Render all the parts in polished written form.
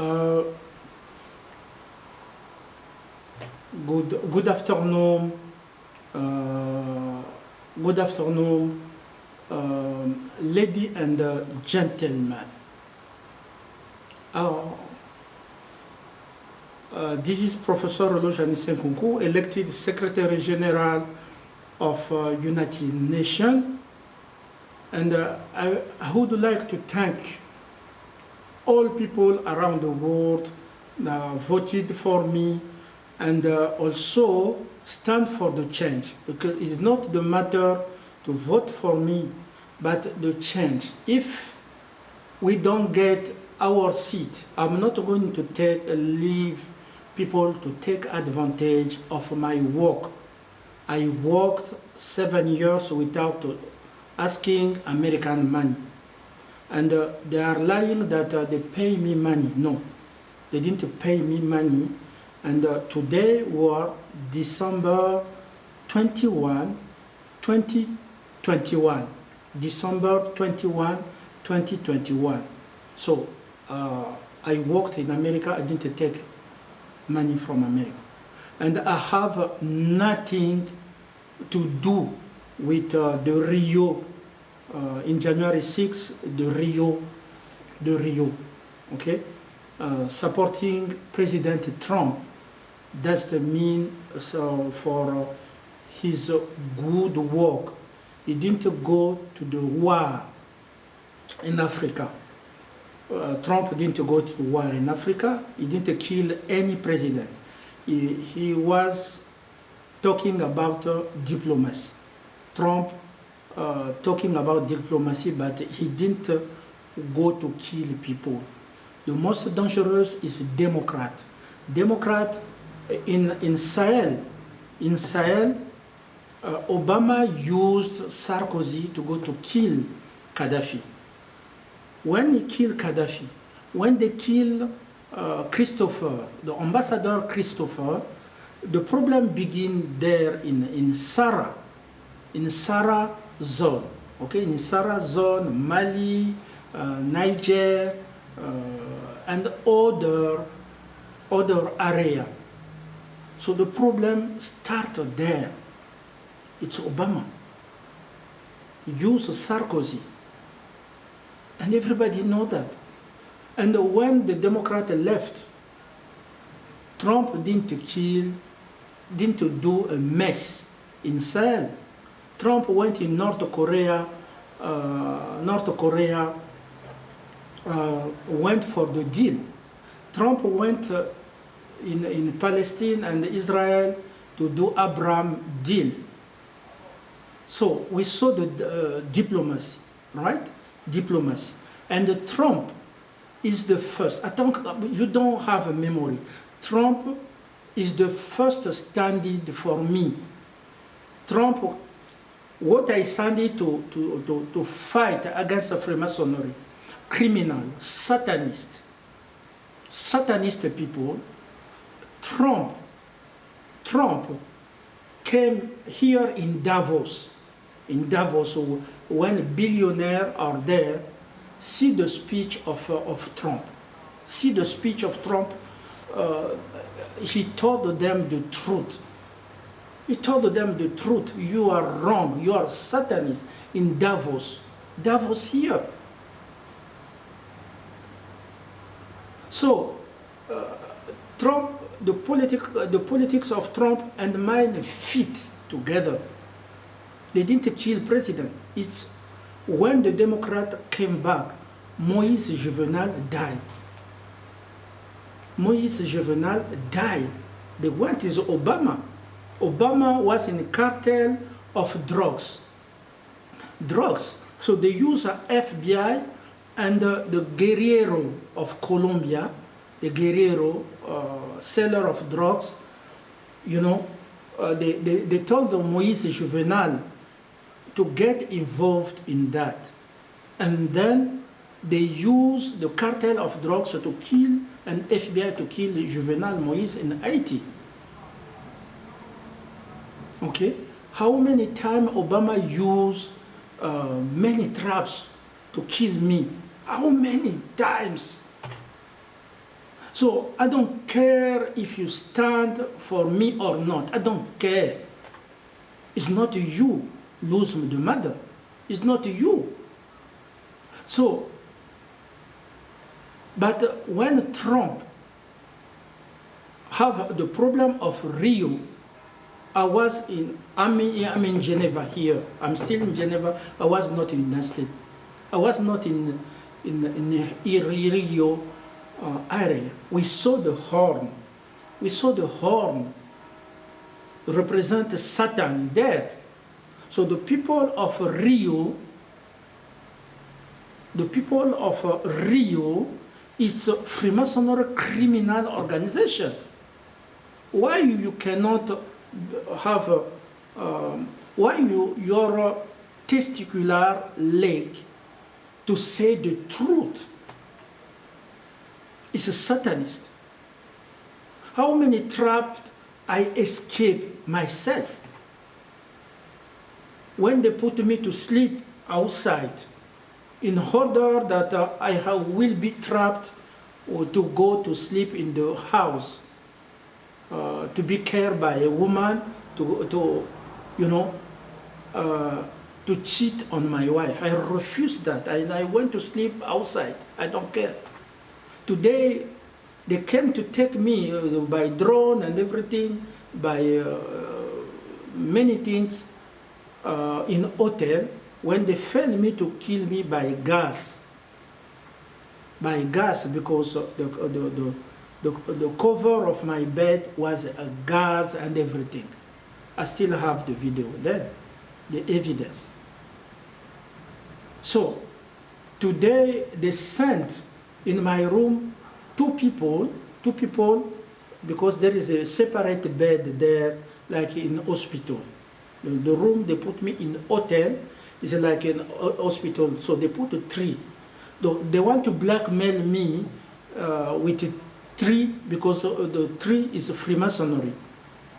Uh, good afternoon. Uh, Good afternoon, ladies and gentlemen. Uh, this is Professor Olojani Senkunku, elected Secretary General of United Nations, and I would like to thank all people around the world that voted for me and also stand for the change, because it's not the matter to vote for me but the change. If we don't get our seat, I'm not going to leave people to take advantage of my work. I worked 7 years without asking American money, and they are lying that they pay me money. No, they didn't pay me money. And today was December 21, 2021. December 21, 2021. So I worked in America. I didn't take money from America. And I have nothing to do with the Rio, in January 6, the Rio, okay? Supporting President Trump. That's the mean for his good work. He didn't go to the war in Africa. Trump didn't go to the war in Africa. He didn't kill any president. He was talking about diplomacy. Trump talking about diplomacy, but he didn't go to kill people. The most dangerous is Democrat. Democrat in Sahel, Obama used Sarkozy to go to kill Gaddafi. When he killed Gaddafi, when they killed Christopher, the ambassador Christopher, the problem began there in Sahara zone. Okay, in Sahara zone, Mali, Niger, and other area. So the problem started there. It's Obama. He used Sarkozy. And everybody know that. And when the Democrat left, Trump didn't do a mess in Sahel. Trump went in North Korea. Went for the deal. Trump went in Palestine and Israel to do Abraham deal. So we saw the diplomacy, right? Diplomacy. And Trump is the first. I think you don't have a memory. Trump is the first standing for me. Trump, what I standing to fight against Freemasonry, criminal, satanist people. Trump came here in Davos, when billionaires are there. See the speech of Trump. See the speech of Trump. He told them the truth. He told them the truth. You are wrong. You are Satanist in Davos. Davos here. So Trump, the politics of Trump and mine fit together. They didn't kill president. It's when the Democrat came back, Moïse Juvenal died. Moïse Juvenal died. The one is Obama. Obama was in a cartel of drugs. So they use the FBI and the Guerrero of Colombia, the Guerrero seller of drugs. You know, they told Moïse Juvenal to get involved in that. And then they use the cartel of drugs to kill, and FBI to kill Juvenal Moïse in Haiti. Okay, how many times Obama used many traps to kill me? How many times? So I don't care if you stand for me or not. I don't care. It's not you lose the mother. It's not you. So, but when Trump have the problem of Rio, I'm in Geneva here. I'm still in Geneva. I was not in the United States. I was not in Rio area. We saw the horn. We saw the horn represent Satan there. So the people of Rio, is a Freemasonry criminal organization. Why you cannot have why your testicular leg to say the truth is a Satanist? How many traps I escaped myself when they put me to sleep outside in order that I will be trapped or to go to sleep in the house, to be cared by a woman, to cheat on my wife. I refused that. I went to sleep outside. I don't care. Today, they came to take me by drone and everything, by many things in hotel, when they failed me to kill me by gas. Because the cover of my bed was a gas and everything. I still have the video there, the evidence. So today they sent in my room two people, because there is a separate bed there, like in hospital. The room they put me in hotel is like an hospital, so they put three. They want to blackmail me with three, because the three is Freemasonry.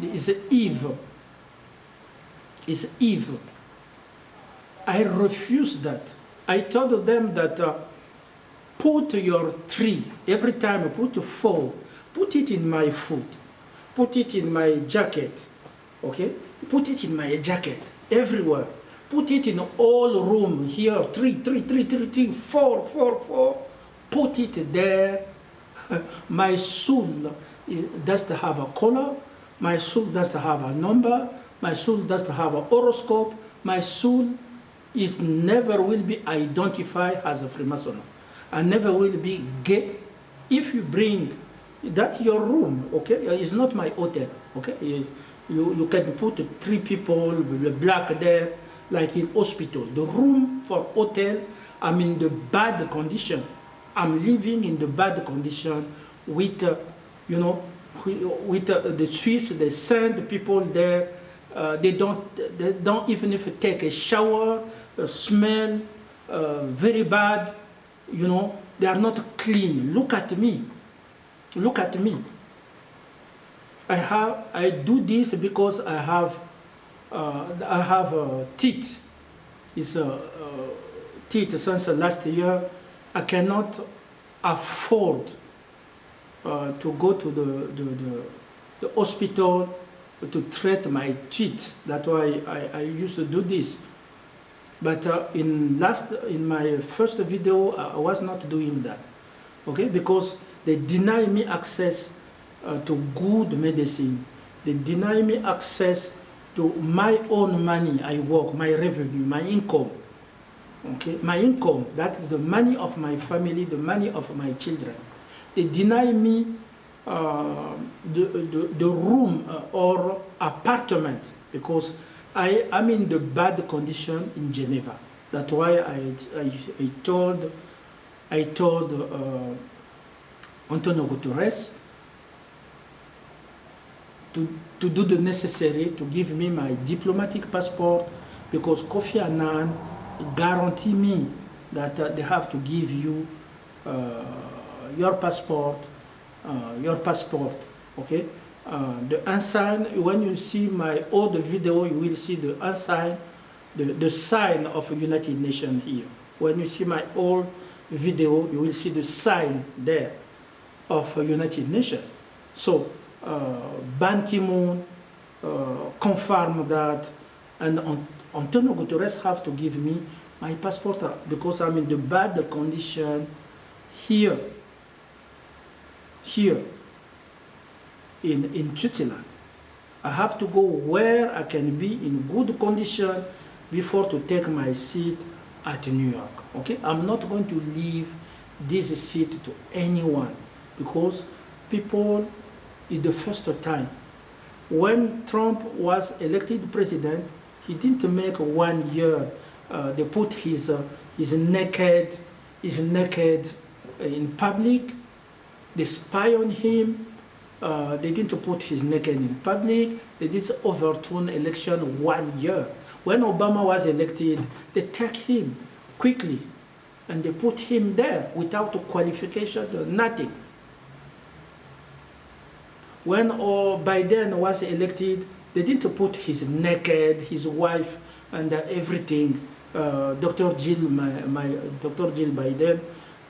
It's evil. It's evil. I refuse that. I told them that put your three, every time put four, put it in my foot, put it in my jacket, okay? Put it in my jacket, everywhere. Put it in all room here, three, four. Put it there. My soul doesn't have a color. My soul doesn't have a number. My soul doesn't have a horoscope. My soul is never will be identified as a Freemason. I never will be gay. If you bring that your room, okay, it's not my hotel, okay. You can put three people black there, like in hospital. The room for hotel, I'm in the bad condition. I'm living in the bad condition with, with the Swiss. They send people there. They don't even if take a shower, smell very bad. They are not clean. Look at me. Look at me. I do this because I have teeth. It's teeth since last year. I cannot afford to go to the hospital to treat my teeth. That's why I used to do this. But in my first video, I was not doing that, okay? Because they deny me access to good medicine. They deny me access to my own money. I work, my revenue, my income. Okay, my income, that is the money of my family, the money of my children. They deny me the room or apartment because I am in the bad condition in Geneva. That's why I told Antonio Guterres to do the necessary to give me my diplomatic passport, because Kofi Annan guarantee me that they have to give you your passport, okay? The unsigned, when you see my old video, you will see the unsigned, the sign of United Nations here. When you see my old video, you will see the sign there. of United Nations. So Ban Ki-moon confirmed that, and Antonio Guterres have to give me my passport because I'm in the bad condition here in Switzerland. I have to go where I can be in good condition before to take my seat at New York. Okay, I'm not going to leave this seat to anyone because people, it's the first time. When Trump was elected president, he didn't make 1 year. They put his naked in public. They spy on him. They didn't put his naked in public. They did overturn election 1 year. When Obama was elected, they take him quickly and they put him there without qualification, nothing. When Biden was elected, they didn't put his naked, his wife, and everything. Dr. Jill Biden,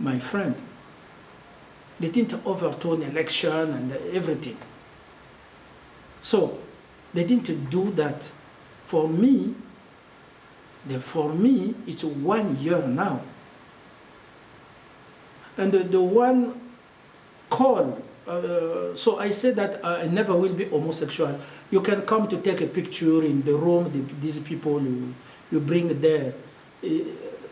my friend. They didn't overturn election and everything. So they didn't do that. For me, it's 1 year now. And the one call, so I said that I never will be homosexual. You can come to take a picture in the room, these people you bring there.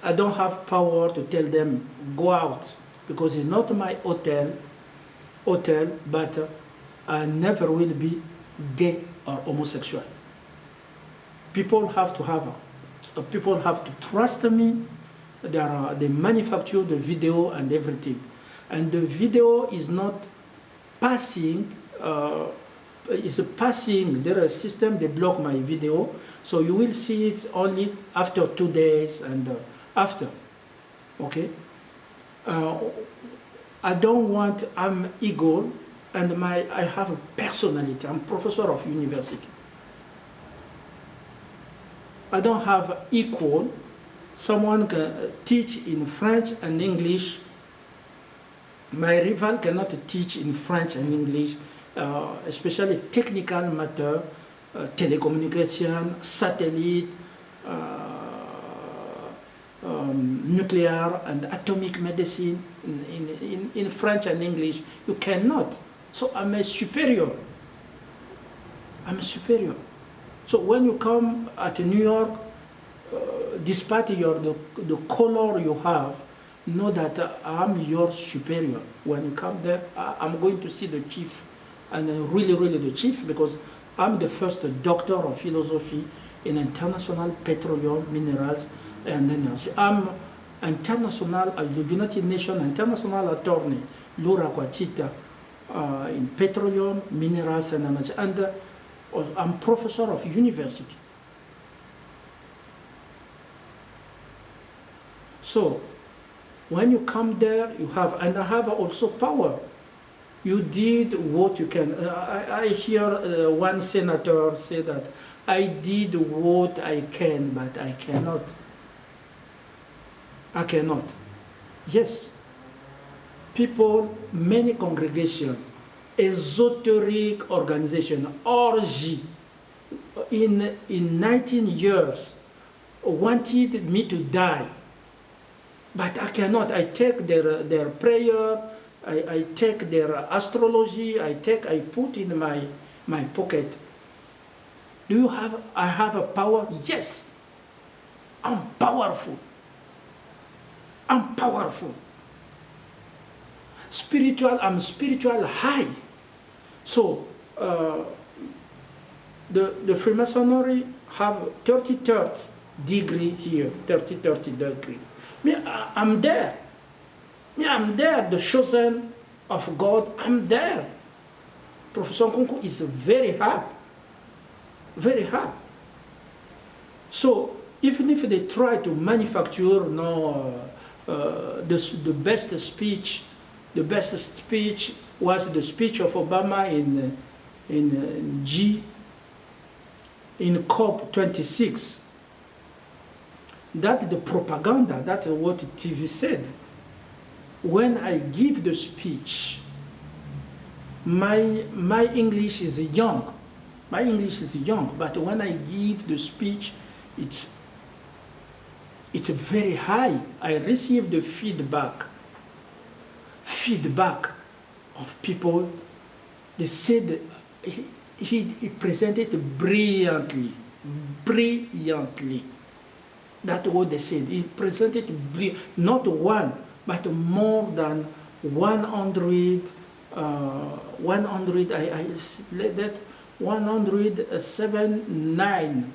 I don't have power to tell them, go out, because it's not my hotel, but I never will be gay or homosexual. People have to trust me. They manufacture the video and everything, and the video is not passing. It's passing. There is a system, they block my video, so you will see it only after 2 days and after. Okay. I don't want. I'm ego, and I have a personality. I'm professor of university. I don't have equal. Someone can teach in French and English. My rival cannot teach in French and English, especially technical matter, telecommunication, satellite, nuclear and atomic medicine in French and English. You cannot. So I'm a superior. So when you come at New York, despite the color you have, know that I'm your superior. When you come there, I'm going to see the chief, and really the chief, because I'm the first doctor of philosophy in international petroleum, minerals, and energy. I'm international, the United Nations international attorney, Laura Quachita, in petroleum, minerals, and energy, and I'm professor of university. So when you come there, you have, and I have also power. You did what you can. I hear one senator say that I did what I can, but I cannot. I cannot. Yes. People, many congregations, esoteric organization, orgy, in 19 years, wanted me to die. But I cannot. I take their prayer, I take their astrology, I put in my pocket. I have a power? Yes. I'm powerful. I'm spiritual high. So the Freemasonry have 33rd degree here, 33rd degree. Me, I'm there. I'm there, the chosen of God. I'm there. Professor Nkunku is very happy. So even if they try to manufacture the best speech, was the speech of Obama in COP26. That's the propaganda. That's what TV said. When I give the speech, my English is young. My English is young, but when I give the speech, it's very high. I receive the feedback of people. They said he presented brilliantly. That's what they said. He presented not one, but more than 100. 100. I let that 179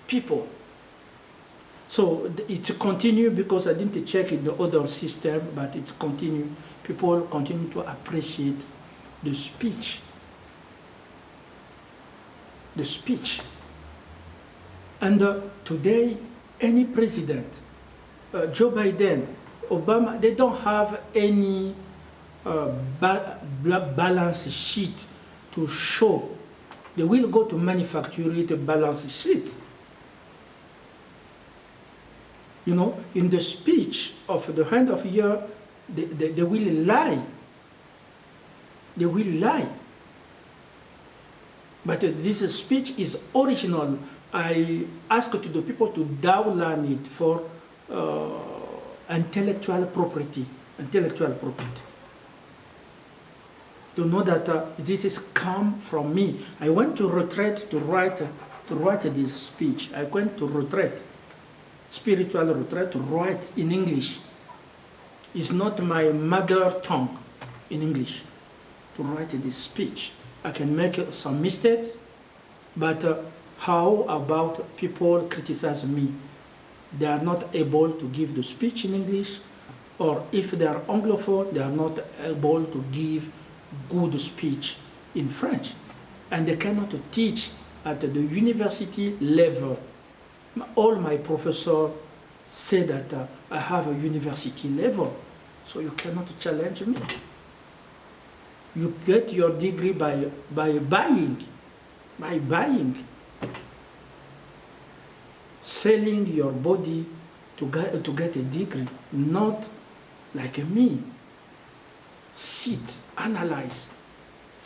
people. So it's continue because I didn't check in the other system, but it's continue. People continue to appreciate the speech. The speech. And today, any president, Joe Biden, Obama, they don't have any balance sheet to show. They will go to manufacture it a balance sheet. You know, in the speech of the end of year, they will lie. They will lie. But this speech is original. I ask to the people to download it for intellectual property. To know that this is come from me. I went to retreat to write this speech. I went to retreat, spiritual retreat, to write in English. It's not my mother tongue in English to write this speech. I can make some mistakes, but how about people criticize me? They are not able to give the speech in English, or if they are Anglophone, they are not able to give good speech in French. And they cannot teach at the university level. All my professors say that I have a university level, so you cannot challenge me. You get your degree by buying, selling your body to get a degree, not like me. Sit, analyze,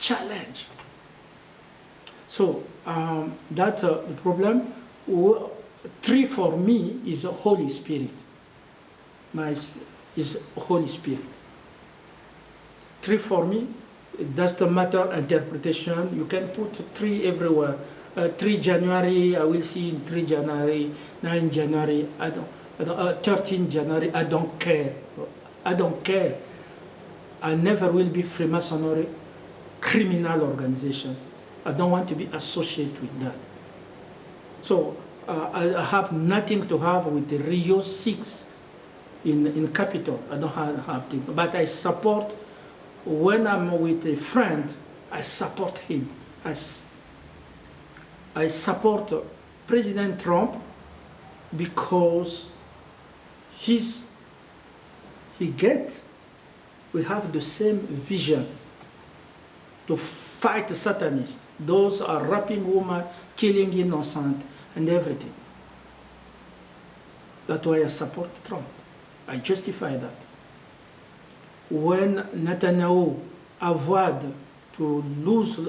challenge. So that's the problem. 3 for me is a Holy Spirit. Is Holy Spirit. 3 for me, it doesn't matter interpretation. You can put 3 everywhere. 3 January, I will see in 3 January, 9 January, 13 January, I don't care. I don't care. I never will be Freemasonry criminal organization. I don't want to be associated with that. So I have nothing to have with the Rio 6 in Capitol. I don't have things. But I support, when I'm with a friend, I support him. I support President Trump because we have the same vision to fight the Satanists. Those are raping women, killing innocent, and everything. That's why I support Trump. I justify that. When Netanyahu avoided to lose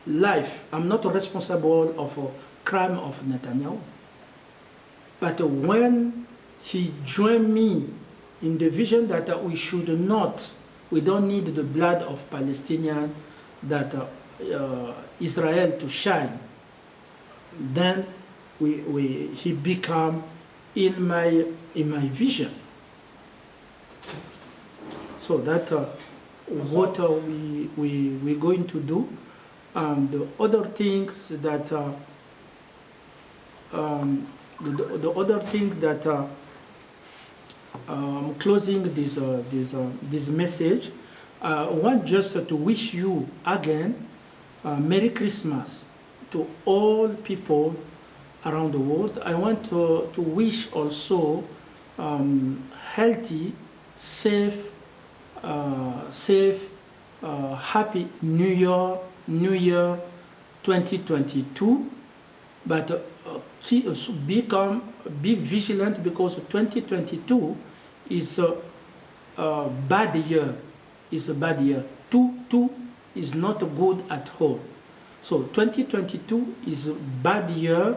life, I'm not responsible of a crime of Netanyahu. But when he joined me in the vision that we don't need the blood of Palestinians, that Israel to shine, then he become in my vision. So that's what we're going to do. The other things that closing this message, I want just to wish you again Merry Christmas to all people around the world. I want to wish also healthy, safe, happy New Year 2022. But be vigilant, because 2022 is a bad year. is a bad year. Two is not good at all. So 2022 is a bad year.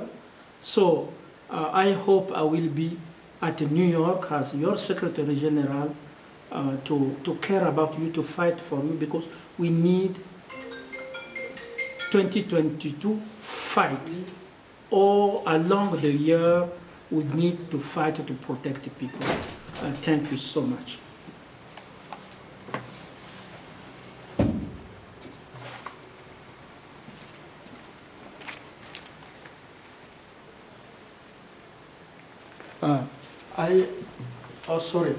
So I hope I will be at New York as your Secretary General to care about you, to fight for you, because we need 2022 fight. All along the year, we need to fight to protect the people. Thank you so much.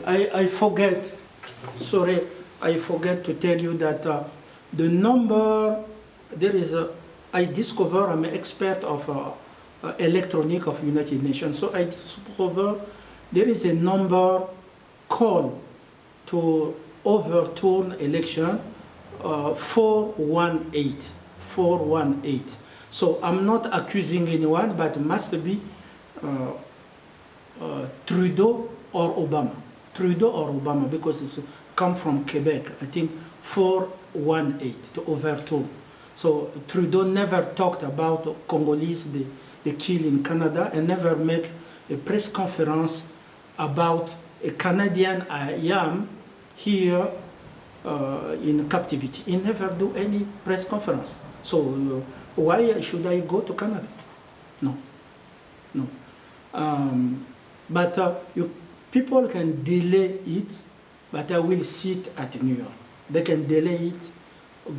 I forget. Sorry, I forget to tell you that the number there is a. I discover I'm an expert of electronic of United Nations. So I discover there is a number call to overturn election 418. 418. So I'm not accusing anyone, but it must be Trudeau or Obama. Trudeau or Obama, because it's come from Quebec. I think 418 to overturn. So Trudeau never talked about Congolese, the kill in Canada, and never make a press conference about a Canadian I am here in captivity. He never do any press conference. So why should I go to Canada? No, no. But people can delay it, but I will sit at New York. They can delay it.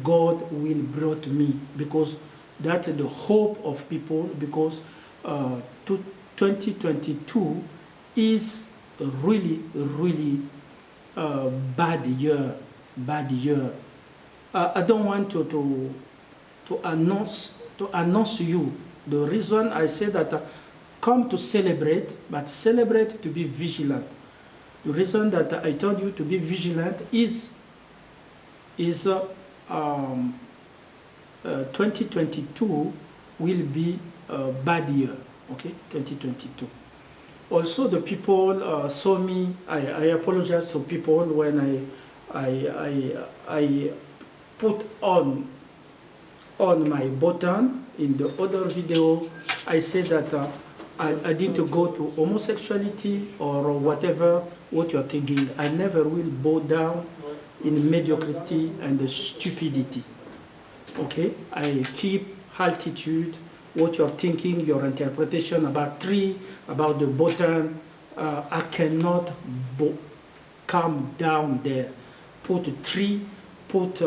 God will brought me, because that's the hope of people, because 2022 is really bad year. I don't want to announce you the reason I say that come to celebrate, but celebrate to be vigilant. The reason that I told you to be vigilant is 2022 will be a bad year. Okay, 2022. Also, the people saw me. I apologize to people when I put on my button in the other video. I said that I didn't go to homosexuality or whatever what you're thinking. I never will bow down in mediocrity and stupidity. Okay, I keep altitude. What you're thinking, your interpretation about tree, about the button, I cannot come down there. Put a tree, put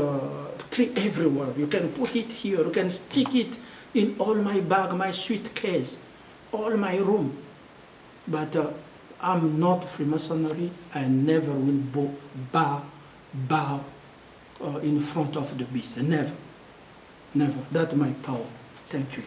tree everywhere. You can put it here. You can stick it in all my bag, my suitcase, all my room. But I'm not Freemasonry. I never will bow in front of the beast. Never. That's my power. Thank you.